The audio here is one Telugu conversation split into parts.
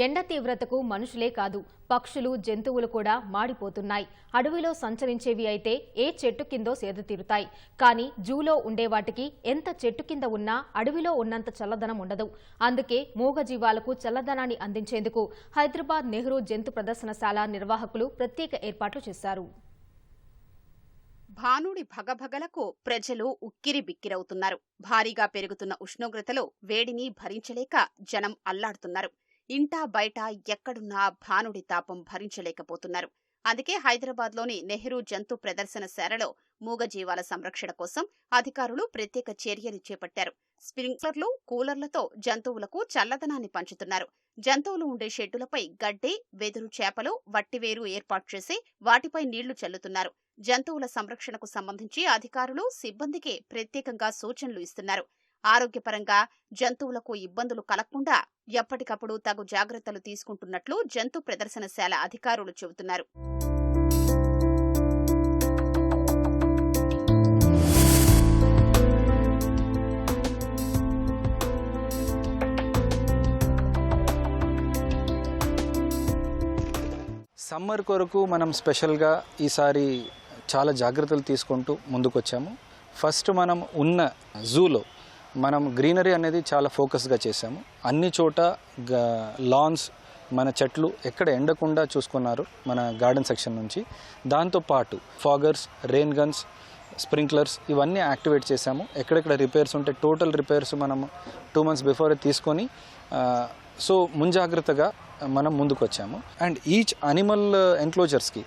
ఎండ తీవ్రతకు మనుషులే కాదు పక్షులు జంతువులు కూడా మాడిపోతున్నాయి. అడవిలో సంచరించేవి అయితే ఏ చెట్టు కిందో సేదతీరుతాయి. కానీ జూలో ఉండే వాటికి ఎంత చెట్టు కింద ఉన్నా అడవిలో ఉన్నంత చల్లదనం ఉండదు. అందుకే మూగజీవాలకు చల్లదనాన్ని అందించేందుకు హైదరాబాద్ నెహ్రూ జంతు ప్రదర్శనశాల నిర్వాహకులు ప్రత్యేక ఏర్పాట్లు చేశారు. భానుడి భగభగలకు ప్రజలు ఉక్కిరి బిక్కిరవుతున్నారు. భారీగా పెరుగుతున్న ఉష్ణోగ్రతలో వేడిని భరించలేక జనం అల్లాడుతున్నారు. ఇంటా బయట ఎక్కడున్నా భానుడి తాపం భరించలేకపోతున్నారు. అందుకే హైదరాబాద్లోని నెహ్రూ జంతు ప్రదర్శనశాలలో మూగజీవాల సంరక్షణ కోసం అధికారులు ప్రత్యేక చర్యలు చేపట్టారు. స్ప్రింక్లర్లు, కూలర్లతో జంతువులకు చల్లదనాన్ని పంచుతున్నారు. జంతువులు ఉండే షెడ్డులపై గడ్డి, వెదురు చేపలు, వట్టివేరు ఏర్పాటు చేసి వాటిపై నీళ్లు చల్లుతున్నారు. జంతువుల సంరక్షణకు సంబంధించి అధికారులు సిబ్బందికి ప్రత్యేకంగా సూచనలు ఇస్తున్నారు. ఆరోగ్యపరంగా జంతువులకు ఇబ్బందులు కలగకుండా ఎప్పటికప్పుడు తగు జాగ్రత్తలు తీసుకుంటున్నట్లు జంతు ప్రదర్శనశాల అధికారులు చెబుతున్నారు. సమ్మర్ కొరకు మనం స్పెషల్గా ఈసారి చాలా జాగ్రత్తలు తీసుకుంటూ ముందుకొచ్చాము. ఫస్ట్ మనం ఉన్న జూలో మనం గ్రీనరీ అనేది చాలా ఫోకస్గా చేసాము. అన్ని చోట లాన్స్, మన చెట్లు ఎక్కడ ఎండకుండా చూసుకున్నారు మన గార్డెన్ సెక్షన్ నుంచి. దాంతోపాటు ఫాగర్స్, రెయిన్ గన్స్, స్ప్రింక్లర్స్ ఇవన్నీ యాక్టివేట్ చేసాము. ఎక్కడెక్కడ రిపేర్స్ ఉంటే టోటల్ రిపేర్స్ మనం 2 months బిఫోర్ తీసుకొని సో ముంజాగ్రత్తగా మనం ముందుకు వచ్చాము. అండ్ ఈచ్ అనిమల్ ఎన్క్లోజర్స్కి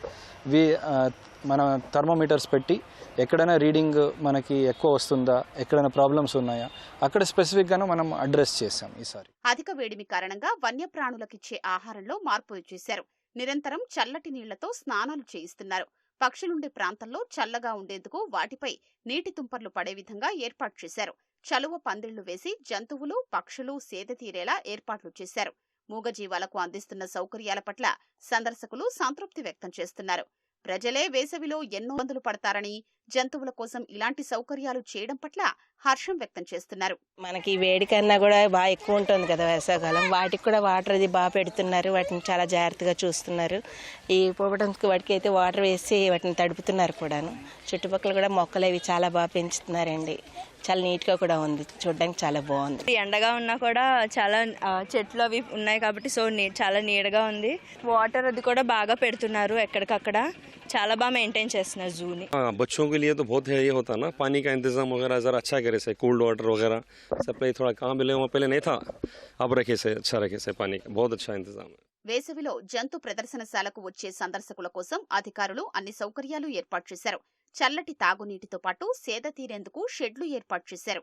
మన థర్మోమీటర్స్ పెట్టి ఎక్కడైనా రీడింగ్ మనకి ఎక్కువ వస్తుందా, ఎక్కడైనా ప్రాబ్లమ్స్ ఉన్నాయా, అక్కడ స్పెసిఫిక్గాను మనం అడ్రస్ చేశాం. ఈసారి అధిక వేడిమి కారణంగా వన్యప్రాణులకిచ్చే ఆహారంలో మార్పులు చేశారు. నిరంతరం చల్లటి నీళ్లతో స్నానాలు చేయిస్తున్నారు. పక్షులుండే ప్రాంతంలో చల్లగా ఉండేందుకు వాటిపై నీటి తుంపర్లు పడే విధంగా ఏర్పాటు చేశారు. చలువ పందిళ్లు వేసి జంతువులు, పక్షులు సేద తీరేలా ఏర్పాట్లు చేశారు. మూగజీవాలకు అందిస్తున్న సౌకర్యాల పట్ల సందర్శకులు సంతృప్తి వ్యక్తం చేస్తున్నారు. ప్రజలే వేసవిలో ఎన్నో ఇబ్బందులు పడతారని జంతువుల కోసం ఇలాంటి సౌకర్యాలు చేయడం పట్ల హర్షం వ్యక్తం చేస్తున్నారు. మనకి వేడి కన్నా కూడా బాగా ఎక్కువ ఉంటుంది కదా వేసవకాలం, వాటికి కూడా వాటర్ అది బాగా పెడుతున్నారు. వాటిని చాలా జాగ్రత్తగా చూస్తున్నారు. ఈ పోవడానికి వాటికి అయితే వాటర్ వేసి వాటిని తడుపుతున్నారు కూడాను. చుట్టుపక్కల కూడా మొక్కలు అవి చాలా బాగా పెంచుతున్నారండి. చాలా నీట్గా కూడా ఉంది, చూడడానికి చాలా బాగుంది. ఎండగా ఉన్నా కూడా చాలా చెట్లు అవి ఉన్నాయి కాబట్టి సో చాలా నీడగా ఉంది. వాటర్ అది కూడా బాగా పెడుతున్నారు. ఎక్కడికక్కడ చాలా బాగా మెయింటైన్ చేస్తున్నారు జూని. बच्चों के लिए तो बहुत है ये होता ना, पानी का इंतजाम वगैरह जरा अच्छा करे से, कोल्ड वाटर वगैरह सप्लाई थोड़ा कहाँ मिले वहाँ पहले नहीं था, अब रखे से अच्छा रखे से, पानी का बहुत अच्छा इंतजाम है. వేసవిలో జంతు ప్రదర్శనశాలకు వచ్చే సందర్శకుల కోసం అధికారులు అన్ని సౌకర్యాలు ఏర్పాటు చేశారు. చల్లటి తాగునీటితో పాటు సేద తీరేందుకు షెడ్లు ఏర్పాటు చేశారు.